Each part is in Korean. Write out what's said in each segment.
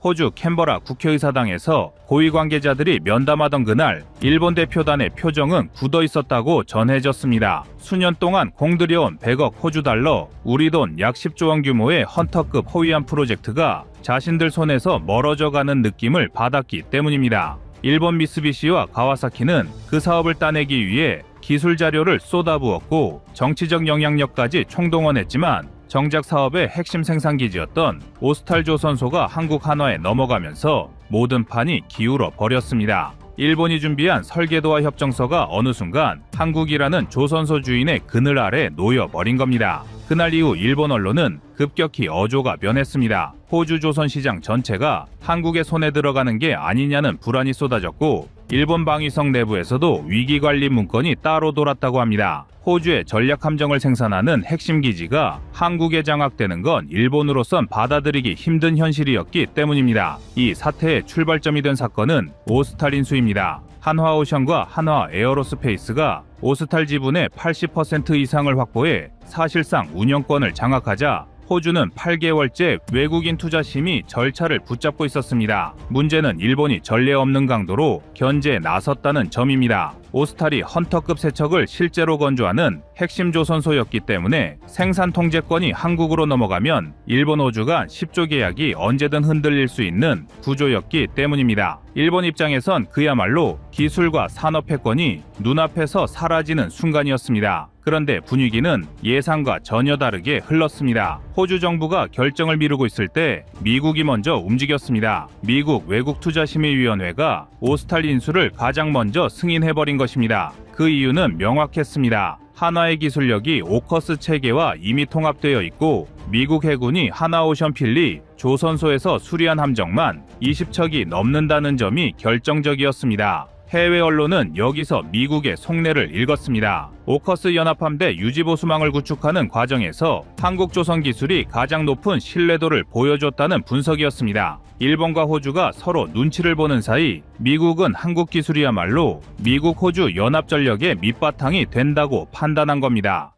호주 캔버라 국회의사당에서 고위 관계자들이 면담하던 그날 일본 대표단의 표정은 굳어 있었다고 전해졌습니다. 수년 동안 공들여온 100억 호주 달러, 우리 돈 약 10조 원 규모의 헌터급 호위함 프로젝트가 자신들 손에서 멀어져가는 느낌을 받았기 때문입니다. 일본 미쓰비시와 가와사키는 그 사업을 따내기 위해 기술 자료를 쏟아부었고 정치적 영향력까지 총동원했지만 정작 사업의 핵심 생산기지였던 오스탈 조선소가 한국 한화에 넘어가면서 모든 판이 기울어 버렸습니다. 일본이 준비한 설계도와 협정서가 어느 순간 한국이라는 조선소 주인의 그늘 아래 놓여버린 겁니다. 그날 이후 일본 언론은 급격히 어조가 변했습니다. 호주 조선시장 전체가 한국의 손에 들어가는 게 아니냐는 불안이 쏟아졌고 일본 방위성 내부에서도 위기관리 문건이 따로 돌았다고 합니다. 호주의 전략함정을 생산하는 핵심 기지가 한국에 장악되는 건 일본으로선 받아들이기 힘든 현실이었기 때문입니다. 이 사태의 출발점이 된 사건은 오스탈 인수입니다. 한화오션과 한화에어로스페이스가 오스탈 지분의 80% 이상을 확보해 사실상 운영권을 장악하자 호주는 8개월째 외국인 투자 심의 절차를 붙잡고 있었습니다. 문제는 일본이 전례 없는 강도로 견제에 나섰다는 점입니다. 오스탈이 헌터급 세척을 실제로 건조하는 핵심 조선소였기 때문에 생산 통제권이 한국으로 넘어가면 일본 호주 간 10조 계약이 언제든 흔들릴 수 있는 구조였기 때문입니다. 일본 입장에선 그야말로 기술과 산업 패권이 눈앞에서 사라지는 순간이었습니다. 그런데 분위기는 예상과 전혀 다르게 흘렀습니다. 호주 정부가 결정을 미루고 있을 때 미국이 먼저 움직였습니다. 미국 외국투자심의위원회가 오스탈 인수를 가장 먼저 승인해버린 것입니다. 그 이유는 명확했습니다. 한화의 기술력이 오커스 체계와 이미 통합되어 있고 미국 해군이 한화오션필리 조선소에서 수리한 함정만 20척이 넘는다는 점이 결정적이었습니다. 해외 언론은 여기서 미국의 속내를 읽었습니다. 오커스 연합함대 유지보수망을 구축하는 과정에서 한국 조선 기술이 가장 높은 신뢰도를 보여줬다는 분석이었습니다. 일본과 호주가 서로 눈치를 보는 사이 미국은 한국 기술이야말로 미국 호주 연합전력의 밑바탕이 된다고 판단한 겁니다.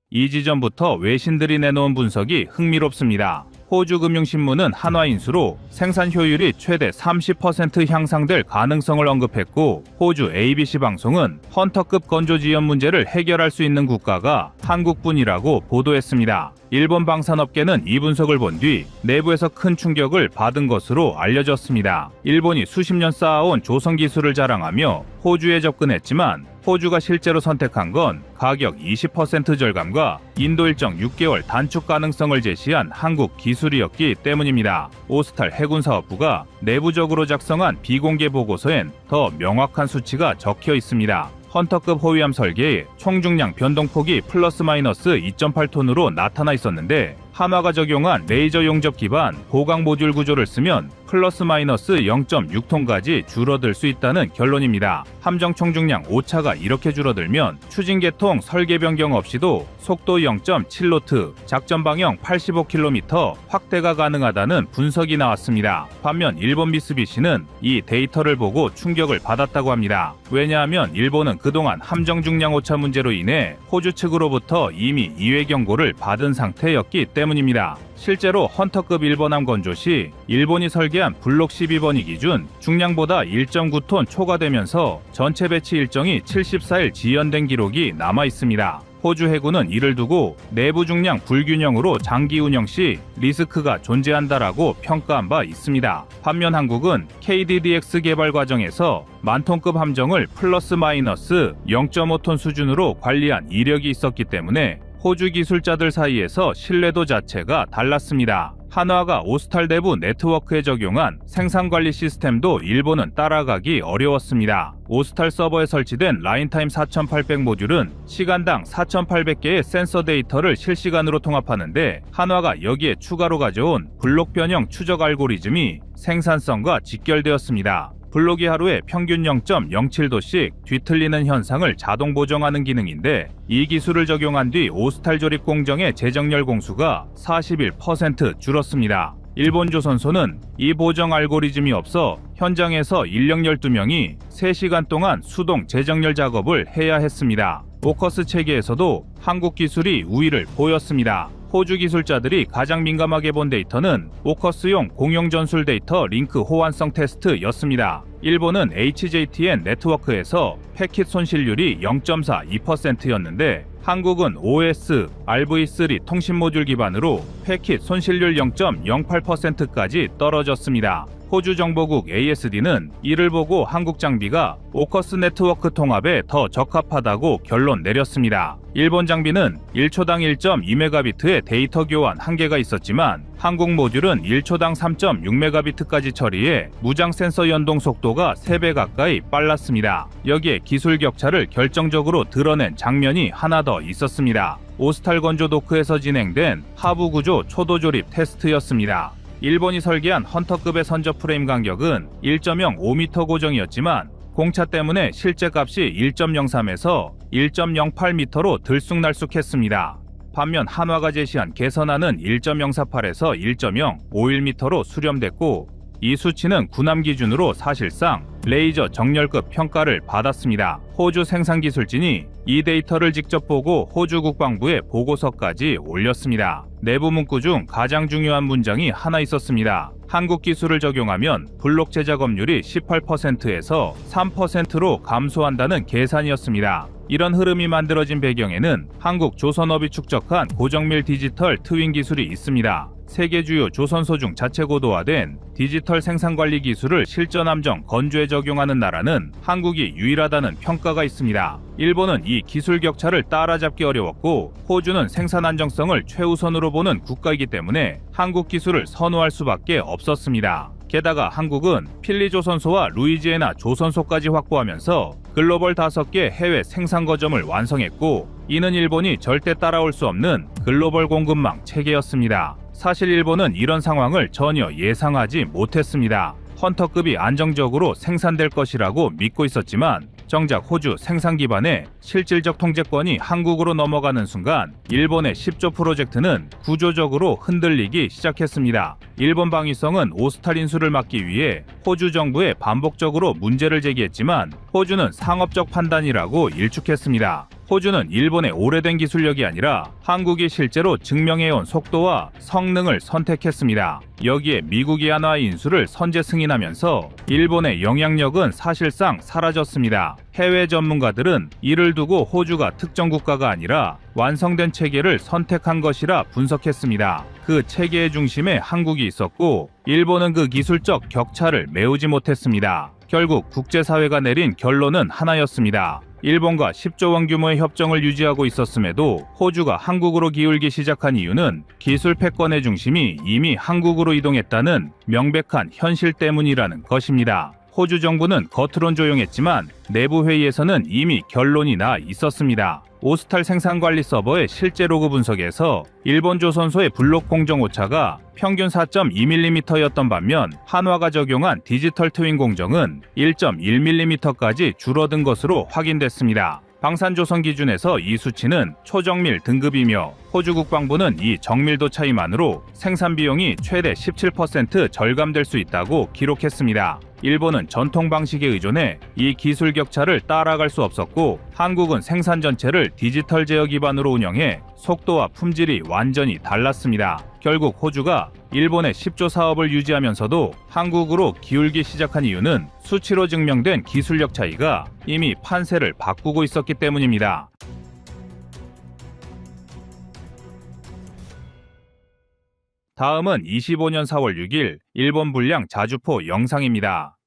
이 지점부터 외신들이 내놓은 분석이 흥미롭습니다. 호주 금융신문은 한화 인수로 생산 효율이 최대 30% 향상될 가능성을 언급했고 호주 ABC 방송은 헌터급 건조 지연 문제를 해결할 수 있는 국가가 한국뿐이라고 보도했습니다. 일본 방산업계는 이 분석을 본 뒤 내부에서 큰 충격을 받은 것으로 알려졌습니다. 일본이 수십 년 쌓아온 조선 기술을 자랑하며 호주에 접근했지만 호주가 실제로 선택한 건 가격 20% 절감과 인도 일정 6개월 단축 가능성을 제시한 한국 기술이었기 때문입니다. 오스탈 해군사업부가 내부적으로 작성한 비공개 보고서엔 더 명확한 수치가 적혀 있습니다. 헌터급 호위함 설계에 총중량 변동폭이 플러스 마이너스 2.8톤으로 나타나 있었는데 한화가 적용한 레이저 용접 기반 고강 모듈 구조를 쓰면 플러스 마이너스 0.6톤까지 줄어들 수 있다는 결론입니다. 함정 총중량 오차가 이렇게 줄어들면 추진 계통 설계 변경 없이도 속도 0.7노트, 작전 방향 85km 확대가 가능하다는 분석이 나왔습니다. 반면 일본 미쓰비시는 이 데이터를 보고 충격을 받았다고 합니다. 왜냐하면 일본은 그동안 함정 중량 오차 문제로 인해 호주 측으로부터 이미 이외 경고를 받은 상태였기 때문입니다. 실제로 헌터급 일본함 건조 시 일본이 설계한 블록 12번이 기준 중량보다 1.9톤 초과되면서 전체 배치 일정이 74일 지연된 기록이 남아 있습니다. 호주 해군은 이를 두고 내부 중량 불균형으로 장기 운영 시 리스크가 존재한다라고 평가한 바 있습니다. 반면 한국은 KDDX 개발 과정에서 만톤급 함정을 플러스 마이너스 0.5톤 수준으로 관리한 이력이 있었기 때문에 호주 기술자들 사이에서 신뢰도 자체가 달랐습니다. 한화가 오스탈 내부 네트워크에 적용한 생산관리 시스템도 일본은 따라가기 어려웠습니다. 오스탈 서버에 설치된 라인타임 4800 모듈은 시간당 4800개의 센서 데이터를 실시간으로 통합하는데 한화가 여기에 추가로 가져온 블록 변형 추적 알고리즘이 생산성과 직결되었습니다. 블록이 하루에 평균 0.07도씩 뒤틀리는 현상을 자동 보정하는 기능인데 이 기술을 적용한 뒤 오스탈 조립 공정의 제정렬 공수가 41% 줄었습니다. 일본 조선소는 이 보정 알고리즘이 없어 현장에서 인력 12명이 3시간 동안 수동 재정렬 작업을 해야 했습니다. 오커스 체계에서도 한국 기술이 우위를 보였습니다. 호주 기술자들이 가장 민감하게 본 데이터는 오커스용 공용 전술 데이터 링크 호환성 테스트였습니다. 일본은 HJTN 네트워크에서 패킷 손실률이 0.42%였는데 한국은 OS, RV3 통신 모듈 기반으로 패킷 손실률 0.08%까지 떨어졌습니다. 호주 정보국 ASD는 이를 보고 한국 장비가 오커스 네트워크 통합에 더 적합하다고 결론 내렸습니다. 일본 장비는 1초당 1.2메가비트의 데이터 교환 한계가 있었지만 한국 모듈은 1초당 3.6메가비트까지 처리해 무장 센서 연동 속도가 3배 가까이 빨랐습니다. 여기에 기술 격차를 결정적으로 드러낸 장면이 하나 더 있었습니다. 오스탈 건조 도크에서 진행된 하부 구조 초도 조립 테스트였습니다. 일본이 설계한 헌터급의 선저 프레임 간격은 1.05m 고정이었지만 공차 때문에 실제 값이 1.03에서 1.08m로 들쑥날쑥했습니다. 반면 한화가 제시한 개선안은 1.048에서 1.051m로 수렴됐고 이 수치는 군함 기준으로 사실상 레이저 정렬급 평가를 받았습니다. 호주 생산기술진이 이 데이터를 직접 보고 호주 국방부에 보고서까지 올렸습니다. 내부 문구 중 가장 중요한 문장이 하나 있었습니다. 한국 기술을 적용하면 블록 제작업률이 18%에서 3%로 감소한다는 계산이었습니다. 이런 흐름이 만들어진 배경에는 한국 조선업이 축적한 고정밀 디지털 트윈 기술이 있습니다. 세계 주요 조선소 중 자체 고도화된 디지털 생산관리 기술을 실전 함정 건조에 적용하는 나라는 한국이 유일하다는 평가가 있습니다. 일본은 이 기술 격차를 따라잡기 어려웠고 호주는 생산 안정성을 최우선으로 보는 국가이기 때문에 한국 기술을 선호할 수밖에 없었습니다. 게다가 한국은 필리 조선소와 루이지애나 조선소까지 확보하면서 글로벌 5개 해외 생산 거점을 완성했고 이는 일본이 절대 따라올 수 없는 글로벌 공급망 체계였습니다. 사실 일본은 이런 상황을 전혀 예상하지 못했습니다. 헌터급이 안정적으로 생산될 것이라고 믿고 있었지만 정작 호주 생산 기반의 실질적 통제권이 한국으로 넘어가는 순간 일본의 10조 프로젝트는 구조적으로 흔들리기 시작했습니다. 일본 방위성은 오스탈 인수를 막기 위해 호주 정부에 반복적으로 문제를 제기했지만 호주는 상업적 판단이라고 일축했습니다. 호주는 일본의 오래된 기술력이 아니라 한국이 실제로 증명해온 속도와 성능을 선택했습니다. 여기에 미국이 한화의 인수를 선제 승인하면서 일본의 영향력은 사실상 사라졌습니다. 해외 전문가들은 이를 두고 호주가 특정 국가가 아니라 완성된 체계를 선택한 것이라 분석했습니다. 그 체계의 중심에 한국이 있었고 일본은 그 기술적 격차를 메우지 못했습니다. 결국 국제사회가 내린 결론은 하나였습니다. 일본과 10조 원 규모의 협정을 유지하고 있었음에도 호주가 한국으로 기울기 시작한 이유는 기술 패권의 중심이 이미 한국으로 이동했다는 명백한 현실 때문이라는 것입니다. 호주 정부는 겉으론 조용했지만 내부 회의에서는 이미 결론이 나 있었습니다. 오스탈 생산관리 서버의 실제 로그 분석에서 일본 조선소의 블록 공정 오차가 평균 4.2mm였던 반면 한화가 적용한 디지털 트윈 공정은 1.1mm까지 줄어든 것으로 확인됐습니다. 방산조선 기준에서 이 수치는 초정밀 등급이며 호주 국방부는 이 정밀도 차이만으로 생산 비용이 최대 17% 절감될 수 있다고 기록했습니다. 일본은 전통 방식에 의존해 이 기술 격차를 따라갈 수 없었고 한국은 생산 전체를 디지털 제어 기반으로 운영해 속도와 품질이 완전히 달랐습니다. 결국 호주가 일본의 10조 사업을 유지하면서도 한국으로 기울기 시작한 이유는 수치로 증명된 기술력 차이가 이미 판세를 바꾸고 있었기 때문입니다. 다음은 25년 4월 6일 일본 불량 자주포 영상입니다.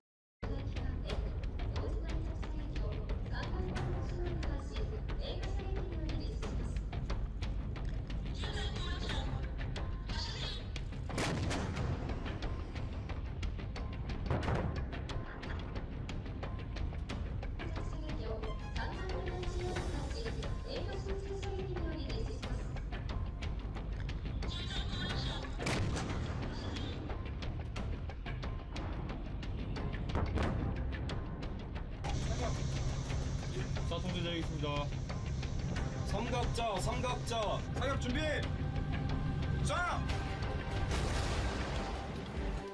자, 통제자이겠습니다. 삼각자, 사격 준비. 자.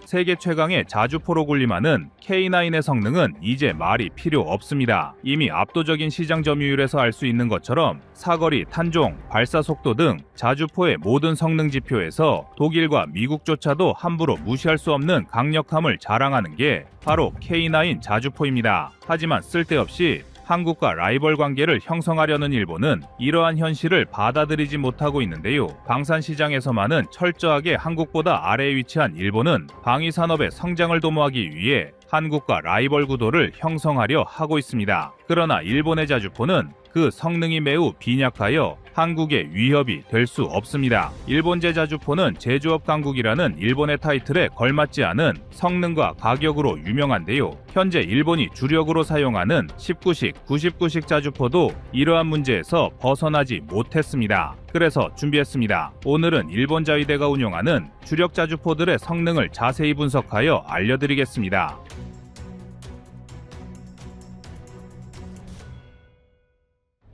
세계 최강의 자주포로 군림하는 K9의 성능은 이제 말이 필요 없습니다. 이미 압도적인 시장 점유율에서 알 수 있는 것처럼 사거리, 탄종, 발사 속도 등 자주포의 모든 성능 지표에서 독일과 미국조차도 함부로 무시할 수 없는 강력함을 자랑하는 게 바로 K9 자주포입니다. 하지만 쓸데없이 한국과 라이벌 관계를 형성하려는 일본은 이러한 현실을 받아들이지 못하고 있는데요. 방산 시장에서만은 철저하게 한국보다 아래에 위치한 일본은 방위 산업의 성장을 도모하기 위해 한국과 라이벌 구도를 형성하려 하고 있습니다. 그러나 일본의 자주포는 그 성능이 매우 빈약하여 한국의 위협이 될 수 없습니다. 일본제 자주포는 제조업 강국이라는 일본의 타이틀에 걸맞지 않은 성능과 가격으로 유명한데요. 현재 일본이 주력으로 사용하는 19식, 99식 자주포도 이러한 문제에서 벗어나지 못했습니다. 그래서 준비했습니다. 오늘은 일본 자위대가 운용하는 주력 자주포들의 성능을 자세히 분석하여 알려드리겠습니다.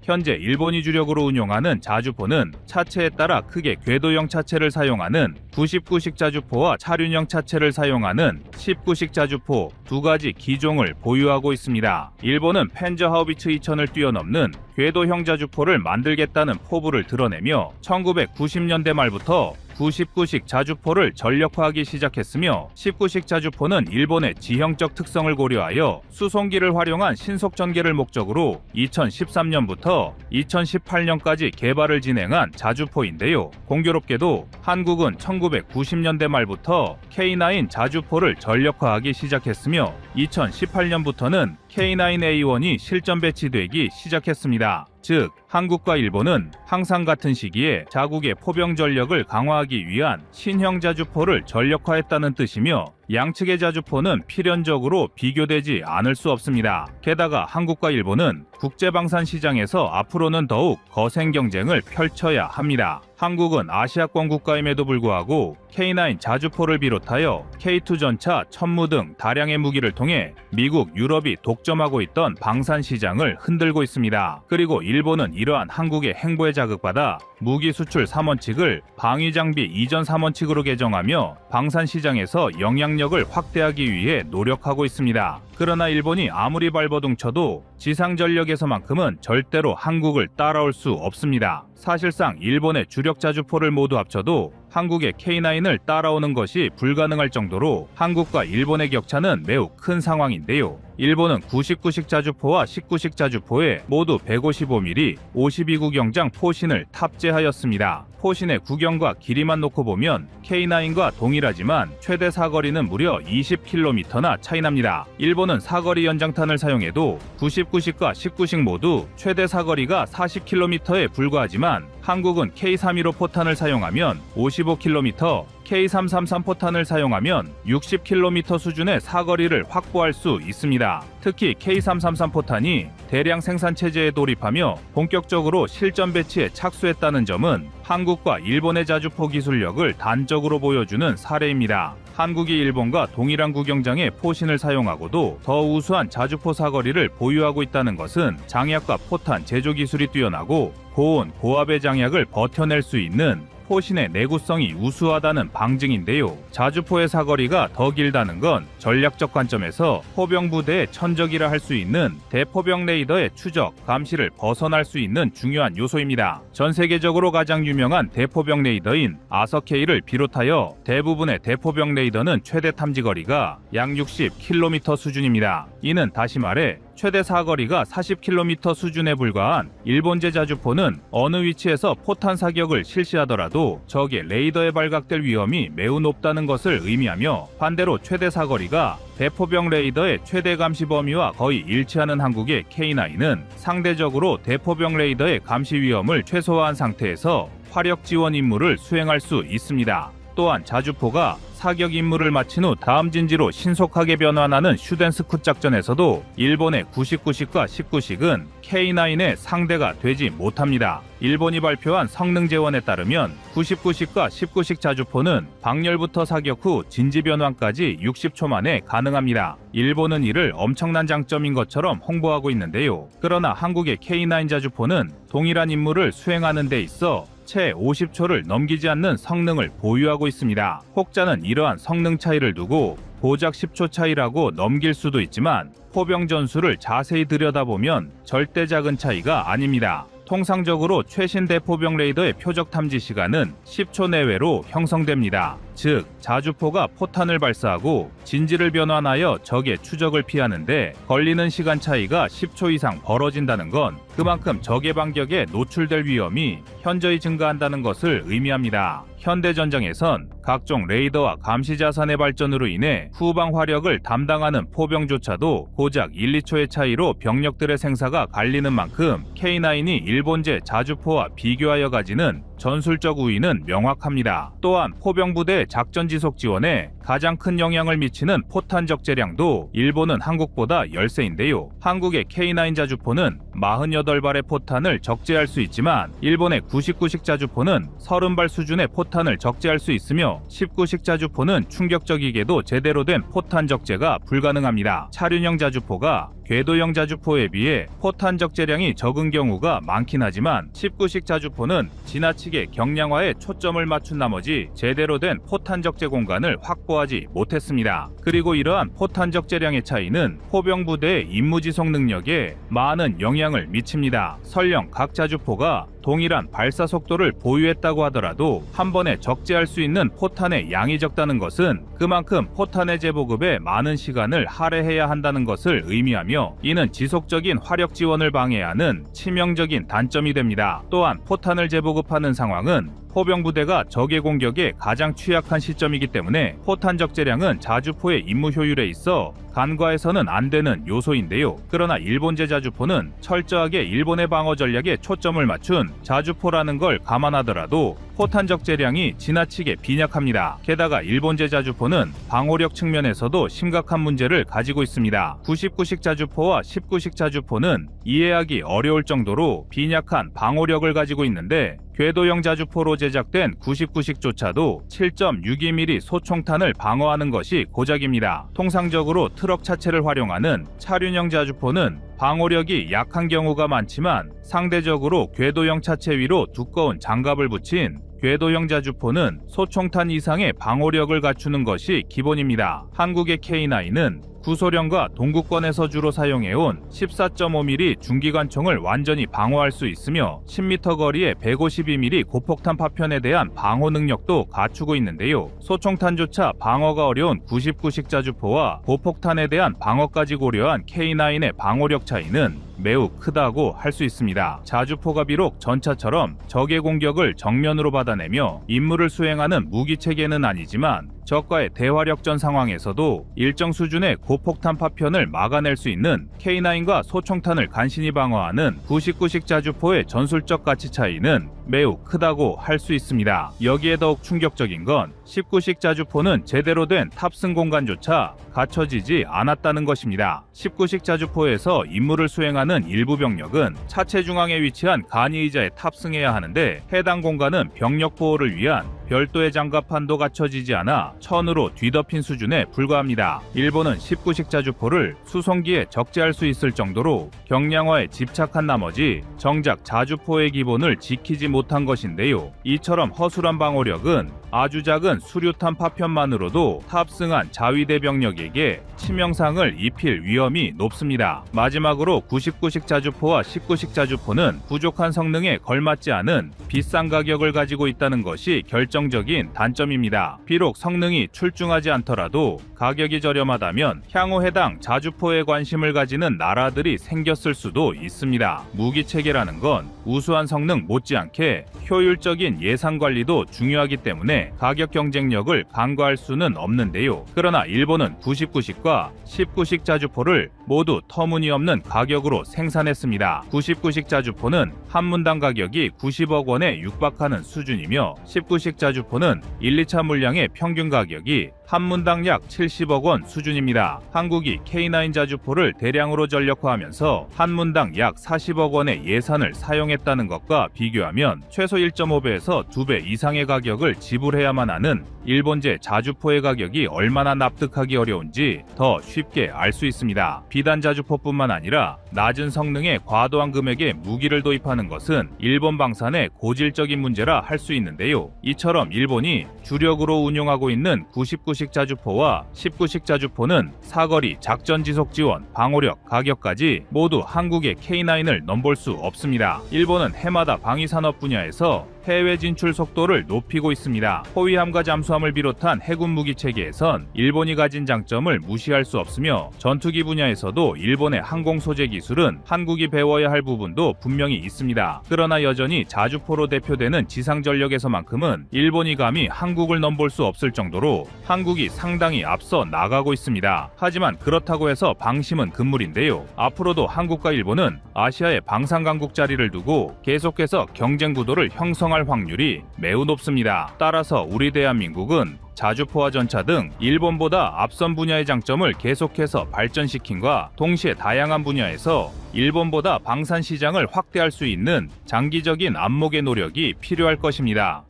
현재 일본이 주력으로 운용하는 자주포는 차체에 따라 크게 궤도형 차체를 사용하는 99식 자주포와 차륜형 차체를 사용하는 19식 자주포 두 가지 기종을 보유하고 있습니다. 일본은 펜저 하우비츠 2000을 뛰어넘는 궤도형 자주포를 만들겠다는 포부를 드러내며 1990년대 말부터 99식 자주포를 전력화하기 시작했으며 19식 자주포는 일본의 지형적 특성을 고려하여 수송기를 활용한 신속 전개를 목적으로 2013년부터 2018년까지 개발을 진행한 자주포인데요. 공교롭게도 한국은 1990년대 말부터 K9 자주포를 전력화하기 시작했으며 2018년부터는 K9A1이 실전 배치되기 시작했습니다. 즉, 한국과 일본은 항상 같은 시기에 자국의 포병 전력을 강화하기 위한 신형 자주포를 전력화했다는 뜻이며 양측의 자주포는 필연적으로 비교되지 않을 수 없습니다. 게다가 한국과 일본은 국제방산 시장에서 앞으로는 더욱 거센 경쟁을 펼쳐야 합니다. 한국은 아시아권 국가임에도 불구하고 K9 자주포를 비롯하여 K2 전차, 천무 등 다량의 무기를 통해 미국, 유럽이 독점하고 있던 방산 시장을 흔들고 있습니다. 그리고 일본은 이러한 한국의 행보에 자극받아 무기 수출 3원칙을 방위 장비 이전 3원칙으로 개정하며 방산 시장에서 영향력을 확대하기 위해 노력하고 있습니다. 그러나 일본이 아무리 발버둥쳐도 지상 전력에서만큼은 절대로 한국을 따라올 수 없습니다. 사실상 일본의 주력 자주포를 모두 합쳐도 한국의 K9을 따라오는 것이 불가능할 정도로 한국과 일본의 격차는 매우 큰 상황인데요. 일본은 99식 자주포와 19식 자주포에 모두 155mm 52구경장 포신을 탑재하였습니다. 포신의 구경과 길이만 놓고 보면 K9과 동일하지만 최대 사거리는 무려 20km나 차이납니다. 일본은 사거리 연장탄을 사용해도 99식과 19식 모두 최대 사거리가 40km에 불과하지만 한국은 K315 포탄을 사용하면 55km, K333 포탄을 사용하면 60km 수준의 사거리를 확보할 수 있습니다. 특히 K333 포탄이 대량 생산 체제에 돌입하며 본격적으로 실전 배치에 착수했다는 점은 한국과 일본의 자주포 기술력을 단적으로 보여주는 사례입니다. 한국이 일본과 동일한 구경장의 포신을 사용하고도 더 우수한 자주포 사거리를 보유하고 있다는 것은 장약과 포탄 제조 기술이 뛰어나고 고온, 고압의 장약을 버텨낼 수 있는 포신의 내구성이 우수하다는 방증인데요. 자주포의 사거리가 더 길다는 건 전략적 관점에서 포병 부대의 천적이라 할 수 있는 대포병 레이더의 추적, 감시를 벗어날 수 있는 중요한 요소입니다. 전 세계적으로 가장 유명한 대포병 레이더인 아서K를 비롯하여 대부분의 대포병 레이더는 최대 탐지거리가 약 60km 수준입니다. 이는 다시 말해 최대 사거리가 40km 수준에 불과한 일본제 자주포는 어느 위치에서 포탄 사격을 실시하더라도 적의 레이더에 발각될 위험이 매우 높다는 것을 의미하며 반대로 최대 사거리가 대포병 레이더의 최대 감시 범위와 거의 일치하는 한국의 K9은 상대적으로 대포병 레이더의 감시 위험을 최소화한 상태에서 화력 지원 임무를 수행할 수 있습니다. 또한 자주포가 사격 임무를 마친 후 다음 진지로 신속하게 변환하는 슈덴스쿠 작전에서도 일본의 99식과 19식은 K9의 상대가 되지 못합니다. 일본이 발표한 성능 재원에 따르면 99식과 19식 자주포는 방열부터 사격 후 진지 변환까지 60초 만에 가능합니다. 일본은 이를 엄청난 장점인 것처럼 홍보하고 있는데요. 그러나 한국의 K9 자주포는 동일한 임무를 수행하는 데 있어 채 50초를 넘기지 않는 성능을 보유하고 있습니다. 혹자는 이러한 성능 차이를 두고 고작 10초 차이라고 넘길 수도 있지만 포병 전술을 자세히 들여다보면 절대 작은 차이가 아닙니다. 통상적으로 최신 대포병 레이더의 표적 탐지 시간은 10초 내외로 형성됩니다. 즉, 자주포가 포탄을 발사하고 진지를 변환하여 적의 추적을 피하는데 걸리는 시간 차이가 10초 이상 벌어진다는 건 그만큼 적의 반격에 노출될 위험이 현저히 증가한다는 것을 의미합니다. 현대전장에선 각종 레이더와 감시 자산의 발전으로 인해 후방 화력을 담당하는 포병조차도 고작 1, 2초의 차이로 병력들의 생사가 갈리는 만큼 K9이 일본제 자주포와 비교하여 가지는 전술적 우위는 명확합니다. 또한 포병부대의 작전 지속 지원에 가장 큰 영향을 미치는 포탄 적재량도 일본은 한국보다 열세인데요. 한국의 K9 자주포는 48발의 포탄을 적재할 수 있지만 일본의 99식 자주포는 30발 수준의 포탄을 적재할 수 있으며 19식 자주포는 충격적이게도 제대로 된 포탄 적재가 불가능합니다. 차륜형 자주포가 궤도형 자주포에 비해 포탄 적재량이 적은 경우가 많긴 하지만 19식 자주포는 지나치게 경량화에 초점을 맞춘 나머지 제대로 된 포탄 적재 공간을 확보하지 못했습니다. 그리고 이러한 포탄 적재량의 차이는 포병부대의 임무 지속 능력에 많은 영향을 미칩니다. 설령 각 자주포가 동일한 발사 속도를 보유했다고 하더라도 한 번에 적재할 수 있는 포탄의 양이 적다는 것은 그만큼 포탄의 재보급에 많은 시간을 할애해야 한다는 것을 의미하며 이는 지속적인 화력 지원을 방해하는 치명적인 단점이 됩니다. 또한 포탄을 재보급하는 상황은 포병부대가 적의 공격에 가장 취약한 시점이기 때문에 포탄 적재량은 자주포의 임무 효율에 있어 간과해서는 안 되는 요소인데요. 그러나 일본제 자주포는 철저하게 일본의 방어 전략에 초점을 맞춘 자주포라는 걸 감안하더라도 포탄 적재량이 지나치게 빈약합니다. 게다가 일본제 자주포는 방호력 측면에서도 심각한 문제를 가지고 있습니다. 99식 자주포와 19식 자주포는 이해하기 어려울 정도로 빈약한 방호력을 가지고 있는데 궤도형 자주포로 제작된 99식조차도 7.62mm 소총탄을 방어하는 것이 고작입니다. 통상적으로 트럭 차체를 활용하는 차륜형 자주포는 방호력이 약한 경우가 많지만 상대적으로 궤도형 차체 위로 두꺼운 장갑을 붙인 궤도형 자주포는 소총탄 이상의 방호력을 갖추는 것이 기본입니다. 한국의 K9은 구소련과 동구권에서 주로 사용해온 14.5mm 중기관총을 완전히 방어할 수 있으며 10m 거리의 152mm 고폭탄 파편에 대한 방어 능력도 갖추고 있는데요. 소총탄조차 방어가 어려운 99식 자주포와 고폭탄에 대한 방어까지 고려한 K9의 방어력 차이는 매우 크다고 할 수 있습니다. 자주포가 비록 전차처럼 적의 공격을 정면으로 받아내며 임무를 수행하는 무기체계는 아니지만 적과의 대화력전 상황에서도 일정 수준의 고폭탄 파편을 막아낼 수 있는 K9과 소총탄을 간신히 방어하는 99식 자주포의 전술적 가치 차이는 매우 크다고 할 수 있습니다. 여기에 더욱 충격적인 건 19식 자주포는 제대로 된 탑승 공간조차 갖춰지지 않았다는 것입니다. 19식 자주포에서 임무를 수행하는 일부 병력은 차체 중앙에 위치한 간이의자에 탑승해야 하는데 해당 공간은 병력 보호를 위한 별도의 장갑판도 갖춰지지 않아 천으로 뒤덮인 수준에 불과합니다. 일본은 19식 자주포를 수송기에 적재할 수 있을 정도로 경량화에 집착한 나머지 정작 자주포의 기본을 지키지 못한 것인데요. 이처럼 허술한 방어력은 아주 작은 수류탄 파편만으로도 탑승한 자위대 병력에게 치명상을 입힐 위험이 높습니다. 마지막으로 99식 자주포와 19식 자주포는 부족한 성능에 걸맞지 않은 비싼 가격을 가지고 있다는 것이 결정적인 단점입니다. 비록 성능이 출중하지 않더라도 가격이 저렴하다면 향후 해당 자주포에 관심을 가지는 나라들이 생겼을 수도 있습니다. 무기체계라는 건 우수한 성능 못지않게 효율적인 예산 관리도 중요하기 때문에 가격 경쟁력을 간과할 수는 없는데요. 그러나 일본은 99식과 19식 자주포를 모두 터무니없는 가격으로 생산했습니다. 99식 자주포는 한 문당 가격이 90억 원에 육박하는 수준이며 19식 자주포는 1, 2차 물량의 평균 가격이 한 문당 약 70억 원 수준입니다. 한국이 K9 자주포를 대량으로 전력화하면서 한 문당 약 40억 원의 예산을 사용했다는 것과 비교하면 최소 1.5배에서 2배 이상의 가격을 지불해야만 하는 일본제 자주포의 가격이 얼마나 납득하기 어려운지 더 쉽게 알 수 있습니다. 비단 자주포뿐만 아니라 낮은 성능의 과도한 금액의 무기를 도입하는 것은 일본 방산의 고질적인 문제라 할 수 있는데요. 이처럼 일본이 주력으로 운용하고 있는 99식 자주포와 19식 자주포는 사거리, 작전 지속 지원, 방어력, 가격까지 모두 한국의 K9을 넘볼 수 없습니다. 일본은 해마다 방위산업 분야에서 해외 진출 속도를 높이고 있습니다. 호위함과 잠수함을 비롯한 해군 무기 체계에선 일본이 가진 장점을 무시할 수 없으며 전투기 분야에서도 일본의 항공 소재 기술은 한국이 배워야 할 부분도 분명히 있습니다. 그러나 여전히 자주포로 대표되는 지상전력에서만큼은 일본이 감히 한국을 넘볼 수 없을 정도로 한국이 상당히 앞서 나가고 있습니다. 하지만 그렇다고 해서 방심은 금물인데요. 앞으로도 한국과 일본은 아시아의 방산강국 자리를 두고 계속해서 경쟁 구도를 형성할 확률이 매우 높습니다. 따라서 우리 대한민국은 자주포와 전차 등 일본보다 앞선 분야의 장점을 계속해서 발전시킴과 동시에 다양한 분야에서 일본보다 방산 시장을 확대할 수 있는 장기적인 안목의 노력이 필요할 것입니다.